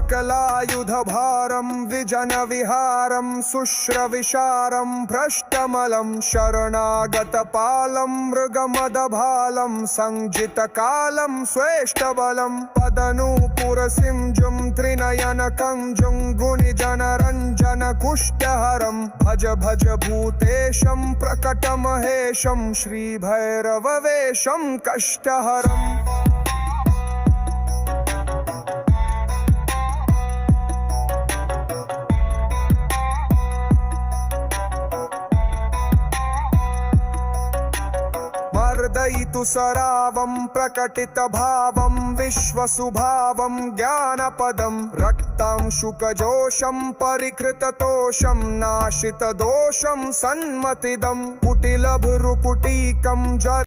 सकलायुधभारं विजनविहारं शुश्रविशारं भ्रष्टमलं शरणागतपालं मृगमदभालं संजितकालं स्वेष्टबलं पदनूपुरसिंजुं त्रिनयनकञ्जुं गुणिजनरञ्जनकुष्ठहरं भज भज भूतेशं प्रकटमहेशं श्रीभैरववेशं कष्टहरम्। मर्दयितु सरावं प्रकटितभावं विश्वसुभावं ज्ञानपदं रक्तांशुकजोषं परिकृततोषं नाशितदोषं सन्मतिदं कुटिलभ्रुपुटीकं